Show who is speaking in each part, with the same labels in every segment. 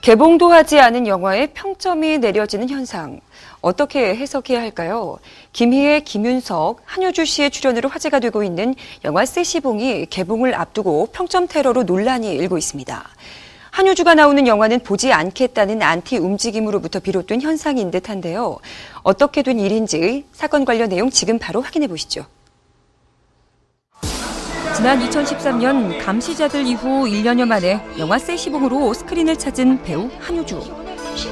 Speaker 1: 개봉도 하지 않은 영화에 평점이 내려지는 현상. 어떻게 해석해야 할까요? 김희애, 김윤석, 한효주 씨의 출연으로 화제가 되고 있는 영화 세시봉이 개봉을 앞두고 평점 테러로 논란이 일고 있습니다. 한효주가 나오는 영화는 보지 않겠다는 안티 움직임으로부터 비롯된 현상인 듯한데요. 어떻게 된 일인지 사건 관련 내용 지금 바로 확인해 보시죠. 지난 2013년 감시자들 이후 1년여 만에 영화 세시봉으로 스크린을 찾은 배우 한효주.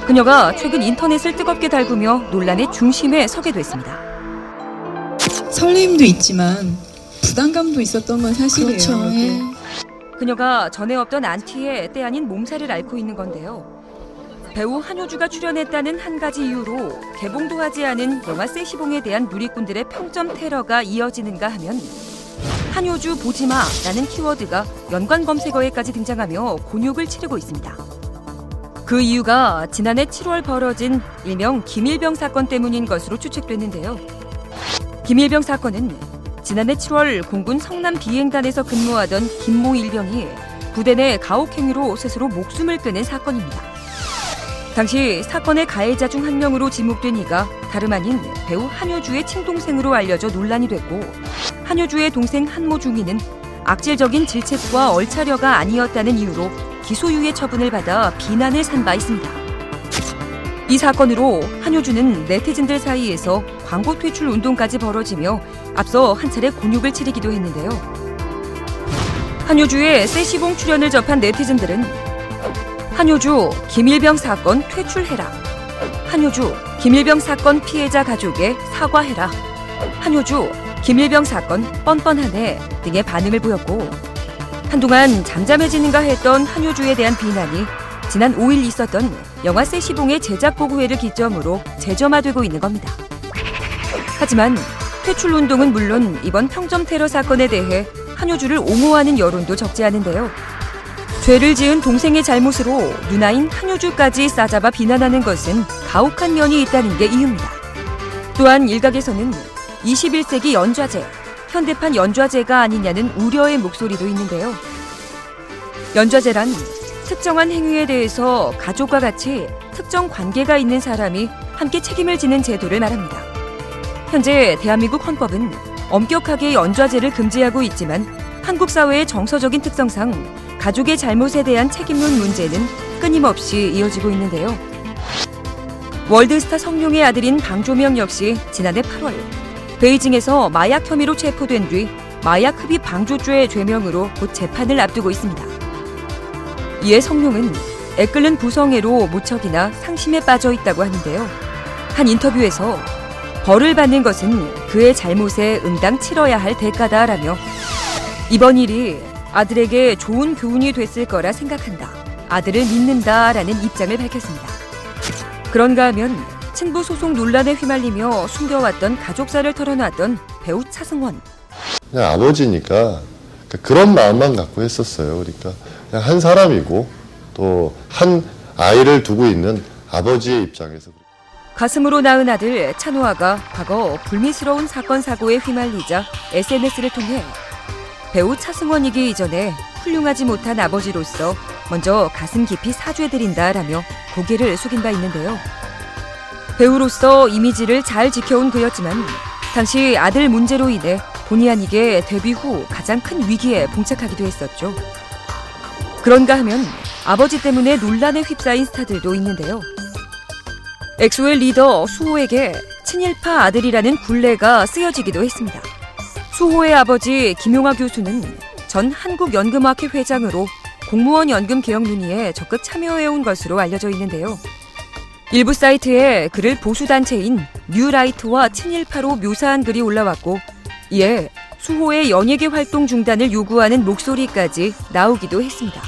Speaker 1: 그녀가 최근 인터넷을 뜨겁게 달구며 논란의 중심에 서게 됐습니다.
Speaker 2: 설레임도 있지만 부담감도 있었던 건 사실이에요. 그렇죠. 네.
Speaker 1: 그녀가 전에 없던 안티에 때 아닌 몸살을 앓고 있는 건데요. 배우 한효주가 출연했다는 한 가지 이유로 개봉도 하지 않은 영화 세시봉에 대한 누리꾼들의 평점 테러가 이어지는가 하면 한효주 보지마라는 키워드가 연관 검색어에까지 등장하며 곤욕을 치르고 있습니다. 그 이유가 지난해 7월 벌어진 일명 김일병 사건 때문인 것으로 추측됐는데요. 김일병 사건은 지난해 7월 공군 성남 비행단에서 근무하던 김모 일병이 부대 내 가혹 행위로 스스로 목숨을 끊은 사건입니다. 당시 사건의 가해자 중 한 명으로 지목된 이가 다름 아닌 배우 한효주의 친동생으로 알려져 논란이 됐고, 한효주의 동생 한모 중위는 악질적인 질책과 얼차려가 아니었다는 이유로 기소유예 처분을 받아 비난을 산 바 있습니다. 이 사건으로 한효주는 네티즌들 사이에서 광고 퇴출 운동까지 벌어지며 앞서 한 차례 곤욕을 치르기도 했는데요. 한효주의 세시봉 출연을 접한 네티즌들은 한효주 김일병 사건 퇴출해라, 한효주 김일병 사건 피해자 가족에 사과해라, 한효주 김일병 사건 뻔뻔하네 등의 반응을 보였고, 한동안 잠잠해지는가 했던 한효주에 대한 비난이 지난 5일 있었던 영화 세시봉의 제작 보고회를 기점으로 재점화되고 있는 겁니다. 하지만 퇴출 운동은 물론 이번 평점 테러 사건에 대해 한효주를 옹호하는 여론도 적지 않은데요. 죄를 지은 동생의 잘못으로 누나인 한효주까지 싸잡아 비난하는 것은 가혹한 면이 있다는 게 이유입니다. 또한 일각에서는 21세기 연좌제, 현대판 연좌제가 아니냐는 우려의 목소리도 있는데요. 연좌제란 특정한 행위에 대해서 가족과 같이 특정 관계가 있는 사람이 함께 책임을 지는 제도를 말합니다. 현재 대한민국 헌법은 엄격하게 연좌제를 금지하고 있지만 한국 사회의 정서적인 특성상 가족의 잘못에 대한 책임론 문제는 끊임없이 이어지고 있는데요. 월드스타 성룡의 아들인 방조명 역시 지난해 8월 베이징에서 마약 혐의로 체포된 뒤 마약 흡입 방조죄 죄명으로 곧 재판을 앞두고 있습니다. 이에 성룡은 애끓는 부성애로 무척이나 상심에 빠져 있다고 하는데요. 한 인터뷰에서 벌을 받는 것은 그의 잘못에 응당 치러야 할 대가다라며 이번 일이 아들에게 좋은 교훈이 됐을 거라 생각한다, 아들을 믿는다라는 입장을 밝혔습니다. 그런가 하면 친부 소송 논란에 휘말리며 숨겨왔던 가족사를 털어놨던 배우 차승원.
Speaker 3: 그냥 아버지니까 그런 마음만 갖고 했었어요. 그러니까 그냥 한 사람이고 또 한 아이를 두고 있는 아버지의 입장에서.
Speaker 1: 가슴으로 낳은 아들 찬호아가 과거 불미스러운 사건 사고에 휘말리자 SNS를 통해 배우 차승원이기 이전에 훌륭하지 못한 아버지로서 먼저 가슴 깊이 사죄드린다라며 고개를 숙인 바 있는데요. 배우로서 이미지를 잘 지켜온 그였지만 당시 아들 문제로 인해 본의 아니게 데뷔 후 가장 큰 위기에 봉착하기도 했었죠. 그런가 하면 아버지 때문에 논란에 휩싸인 스타들도 있는데요. 엑소의 리더 수호에게 친일파 아들이라는 굴레가 쓰여지기도 했습니다. 수호의 아버지 김용하 교수는 전 한국연금학회 회장으로 공무원 연금 개혁 논의에 적극 참여해온 것으로 알려져 있는데요. 일부 사이트에 그를 보수단체인 뉴라이트와 친일파로 묘사한 글이 올라왔고, 이에 수호의 연예계 활동 중단을 요구하는 목소리까지 나오기도 했습니다.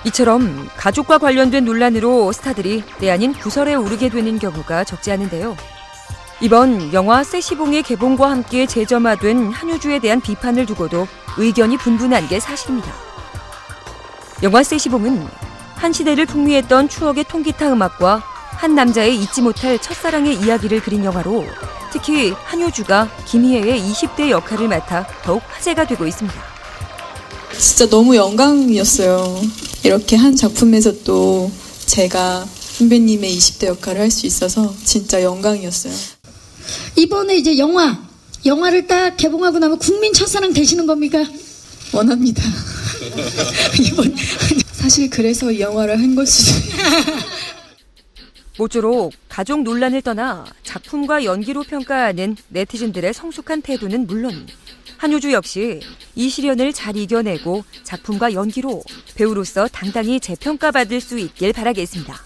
Speaker 1: 이처럼 가족과 관련된 논란으로 스타들이 때 아닌 구설에 오르게 되는 경우가 적지 않은데요. 이번 영화 세시봉의 개봉과 함께 재점화된 한효주에 대한 비판을 두고도 의견이 분분한 게 사실입니다. 영화 세시봉은 한 시대를 풍미했던 추억의 통기타 음악과 한 남자의 잊지 못할 첫사랑의 이야기를 그린 영화로 특히 한효주가 김희애의 20대 역할을 맡아 더욱 화제가 되고 있습니다.
Speaker 2: 진짜 너무 영광이었어요. 이렇게 한 작품에서 또 제가 선배님의 20대 역할을 할 수 있어서 진짜 영광이었어요.
Speaker 4: 이번에 이제 영화를 딱 개봉하고 나면 국민 첫사랑 되시는 겁니까?
Speaker 2: 원합니다. 사실 그래서 이 영화를 한 것이죠.
Speaker 1: 모쪼록 가족 논란을 떠나 작품과 연기로 평가하는 네티즌들의 성숙한 태도는 물론 한효주 역시 이 시련을 잘 이겨내고 작품과 연기로 배우로서 당당히 재평가받을 수 있길 바라겠습니다.